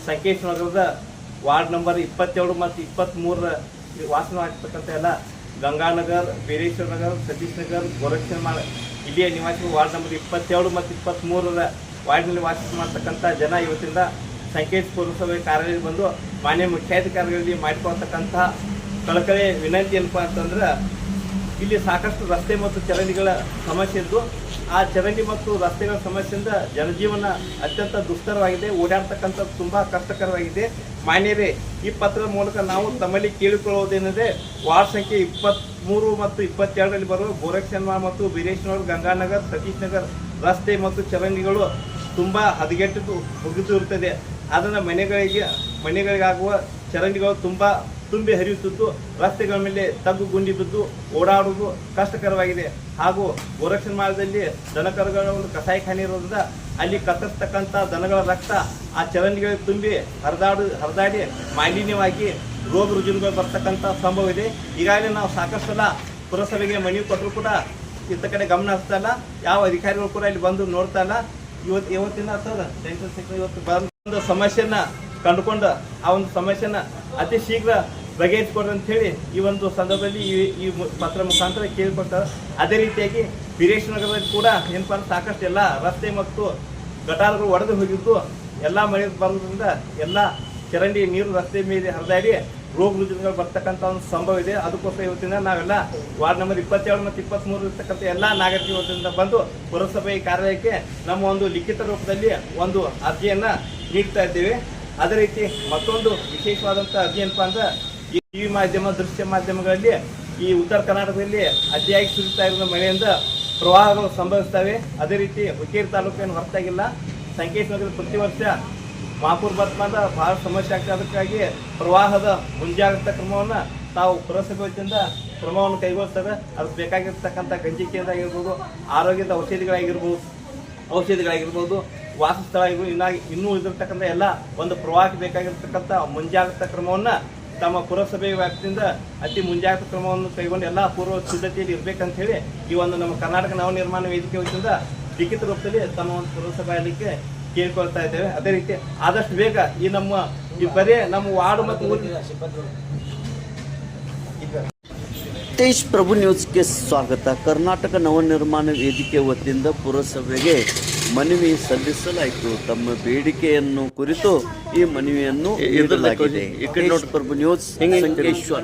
ಸಂಕೇಶ್ ನಗರದ ward number 27 ಮತ್ತು 23 ವಾಸವಾಗಿರ್ತಕ್ಕಂಥ ಎಲ್ಲ ಗಂಗಾನಗರ್, ಬೀರೇಶ್ವರ ನಗರ್, ಸತೀಶ್ ನಗರ್, ಗೋರಕ್ಷಮಾಳ ಇಲ್ಲಿಯ ನಿವಾಸಿಗಳು ವಾರ್ಡ್ ನಂಬರ್ 27 ಮತ್ತು 23 ವಾರ್ಡ್ನಲ್ಲಿ ವಾಸ ಮಾಡ್ತಕ್ಕಂಥ ಜನ ಇವತ್ತಿಂದ ಸಂಕೇಶ್ ಪುರಸಭೆ ಕಾರ್ಯಾಲಯಕ್ಕೆ ಬಂದು ಮಾನ್ಯ ಮುಖ್ಯಾಧಿಕಾರಿಗಳಲ್ಲಿ ಮಾಡಿಕೊಳ್ತಕ್ಕಂಥ ಕಳಕಳಿ ವಿನಂತಿ ಏನಪ್ಪ ಅಂತಂದ್ರೆ, ಇಲ್ಲಿ ಸಾಕಷ್ಟು ರಸ್ತೆ ಮತ್ತು ಚರಂಡಿಗಳ ಸಮಸ್ಯೆ ಇದ್ದು ಆ ಚರಂಡಿ ಮತ್ತು ರಸ್ತೆಗಳ ಸಮಸ್ಯೆಯಿಂದ ಜನಜೀವನ ಅತ್ಯಂತ ದುಸ್ತರವಾಗಿದೆ, ಓಡಾಡ್ತಕ್ಕಂಥದ್ದು ತುಂಬ ಕಷ್ಟಕರವಾಗಿದೆ. ಮಾನ್ಯರೇ, ಈ ಪತ್ರದ ಮೂಲಕ ನಾವು ತಮ್ಮಲ್ಲಿ ಕೇಳಿಕೊಳ್ಳುವುದೇನೆಂದರೆ, ವಾರ್ಡ್ ಸಂಖ್ಯೆ 23 ಮತ್ತು 22ರಲ್ಲಿ ಬರುವ ಗೋರಕ್ಷಮಾಳ ಮತ್ತು ಬೀರೇಶ್ವರ, ಗಂಗಾನಗರ್, ಸತೀಶ್ ನಗರ್ ರಸ್ತೆ ಮತ್ತು ಚರಂಡಿಗಳು ತುಂಬ ಹದಗೆಟ್ಟು ಮುಗಿದು ಇರುತ್ತದೆ. ಅದನ್ನು ಮನೆಗಳಿಗಾಗುವ ಚರಂಡಿಗಳು ತುಂಬಿ ಹರಿಯುತ್ತಿದ್ದು ರಸ್ತೆಗಳ ಮೇಲೆ ತಗ್ಗು ಗುಂಡಿ ಬಿದ್ದು ಓಡಾಡುವುದು ಕಷ್ಟಕರವಾಗಿದೆ. ಹಾಗೂ ಗೋರಕ್ಷಮಾಳದಲ್ಲಿ ದನಕರುಗಳ ಒಂದು ಕಸಾಯಿಖಾನೆ ಇರೋದ್ರಿಂದ ಅಲ್ಲಿ ಕತ್ತರಿಸ್ತಕ್ಕಂಥ ದನಗಳ ರಕ್ತ ಆ ಚರಂಡಿಗಳಿಗೆ ತುಂಬಿ ಹರಿದಾಡಿ ಮಾಲಿನ್ಯವಾಗಿ ರೋಗ ರುಜಿನಗಳು ಬರ್ತಕ್ಕಂಥ ಸಂಭವ ಇದೆ. ಈಗಾಗಲೇ ನಾವು ಸಾಕಷ್ಟು ಸಲ ಪುರಸಭೆಗೆ ಮನವಿ ಕೊಟ್ಟರು ಕೂಡ ಇತ್ತ ಕಡೆ ಗಮನ ಹರಿಸ್ತಾ ಇಲ್ಲ. ಯಾವ ಅಧಿಕಾರಿಗಳು ಕೂಡ ಇಲ್ಲಿ ಬಂದು ನೋಡ್ತಾ ಇಲ್ಲ. ಇವತ್ತಿನ ಇವತ್ತು ಬಂದ ಸಮಸ್ಯೆನ ಕಂಡುಕೊಂಡು ಆ ಒಂದು ಸಮಸ್ಯೆನ ಅತಿ ಶೀಘ್ರ ಬಗೆಹರಿಸಿಕೊಡ್ರಿ ಅಂತ ಹೇಳಿ ಈ ಒಂದು ಸಂದರ್ಭದಲ್ಲಿ ಈ ಪತ್ರ ಮುಖಾಂತರ ಕೇಳಿಕೊಡ್ತಾರೆ. ಅದೇ ರೀತಿಯಾಗಿ ಬೀರೇಶ್ವರ ನಗರದಲ್ಲಿ ಕೂಡ ಏನಪ್ಪ ಸಾಕಷ್ಟು ಎಲ್ಲ ರಸ್ತೆ ಮತ್ತು ಗಟಾರಗಳು ಒಡೆದು ಹೋಗಿದ್ದು ಎಲ್ಲ ಮಳೆ ಬರೋದ್ರಿಂದ ಎಲ್ಲ ಚರಂಡಿ ನೀರು ರಸ್ತೆ ಮೇಲೆ ಹರಿದಾಡಿ ರೋಗ ರುಜಿನಗಳು ಬರ್ತಕ್ಕಂಥ ಒಂದು ಸಂಭವ ಇದೆ. ಅದಕ್ಕೋಸ್ಕರ ಇವತ್ತಿನ ನಾವೆಲ್ಲ ವಾರ್ಡ್ ನಂಬರ್ 27 ಮತ್ತು 23 ಇರ್ತಕ್ಕಂಥ ಎಲ್ಲ ನಾಗರಿಕರು ಇವತ್ತಿನಿಂದ ಬಂದು ಪುರಸಭೆ ಕಾರ್ಯಾಲಯಕ್ಕೆ ನಮ್ಮ ಒಂದು ಲಿಖಿತ ರೂಪದಲ್ಲಿ ಒಂದು ಅರ್ಜಿಯನ್ನು ನೀಡ್ತಾ ಇದ್ದೇವೆ. ಅದೇ ರೀತಿ ಮತ್ತೊಂದು ವಿಶೇಷವಾದಂಥ ಅರ್ಜಿ ಏನಪ್ಪ ಅಂದ್ರೆ, ಈ ಟಿವಿ ಮಾಧ್ಯಮ, ದೃಶ್ಯ ಮಾಧ್ಯಮಗಳಲ್ಲಿ ಈ ಉತ್ತರ ಕರ್ನಾಟಕದಲ್ಲಿ ಅತಿಯಾಗಿ ಸುರಿತಾ ಇರುವ ಮಳೆಯಿಂದ ಪ್ರವಾಹಗಳು ಸಂಭವಿಸ್ತವೆ. ಅದೇ ರೀತಿ ಹುಕ್ಕೇರಿ ತಾಲೂಕೇನು ಹೊರತಾಗಿಲ್ಲ. ಸಂಕೇಶ್ ನಗರದ ಪ್ರತಿ ವರ್ಷ ಮಹಾಪೂರ್ ಬರ್ತಂದ ಭಾಳ ಸಮಸ್ಯೆ ಆಗ್ತದೆ. ಅದಕ್ಕಾಗಿ ಪ್ರವಾಹದ ಮುಂಜಾಗ್ರತಾ ಕ್ರಮವನ್ನು ತಾವು ಪುರಸಭೆ ವತಿಯಿಂದ ಕ್ರಮವನ್ನು ಕೈಗೊಳ್ತವೆ. ಅದಕ್ಕೆ ಬೇಕಾಗಿರ್ತಕ್ಕಂಥ ಗಂಜಿ ಕೇಂದ್ರ ಆಗಿರ್ಬೋದು, ಆರೋಗ್ಯದ ಔಷಧಿಗಳಾಗಿರ್ಬೋದು, ವಾಸಸ್ಥಳ ಇನ್ನೂ ಇದಿರ್ತಕ್ಕಂಥ ಎಲ್ಲ ಒಂದು ಪ್ರವಾಹಕ್ಕೆ ಬೇಕಾಗಿರ್ತಕ್ಕಂಥ ಮುಂಜಾಗ್ರತಾ ಕ್ರಮವನ್ನು ತಮ್ಮ ಪುರಸಭೆ ವ್ಯಾಪ್ತಿಯಿಂದ ಅತಿ ಮುಂಜಾಗ್ರತಾ ಕ್ರಮವನ್ನು ಕೈಗೊಂಡು ಎಲ್ಲ ಪೂರ್ವ ಸಿದ್ಧತೆಯಲ್ಲಿ ಇರಬೇಕಂತ ಹೇಳಿ ಈ ಒಂದು ನಮ್ಮ ಕರ್ನಾಟಕ ನವನಿರ್ಮಾಣ ವೇದಿಕೆ ವತಿಯಿಂದ ಲಿಖಿತ ರೂಪದಲ್ಲಿ ತಮ್ಮ ಒಂದು ಪುರಸಭೆಯಲ್ಲಿಕ್ಕೆ ಕೇಳ್ಕೊಳ್ತಾ ಇದ್ದೇವೆ. ಅದೇ ರೀತಿ ಆದಷ್ಟು ಬೇಗ ಈ ಬರೀ ನಮ್ಮ ವಾರ್ಡ್ ಮತ್ತು ತೇಜ್ ಪ್ರಭು ನ್ಯೂಸ್ಗೆ ಸ್ವಾಗತ. ಕರ್ನಾಟಕ ನವನಿರ್ಮಾಣ ವೇದಿಕೆ ವತಿಯಿಂದ ಪುರಸಭೆಗೆ ಮನವಿ ಸಲ್ಲಿಸಲಾಯಿತು. ತಮ್ಮ ಬೇಡಿಕೆಯನ್ನು ಕುರಿತು ಈ ಮನವಿಯನ್ನು ನೀಡಲಾಗಿದೆ. ಪ್ರಭು ನ್ಯೂಸ್ ಸಂಕೇಶ್ವರ.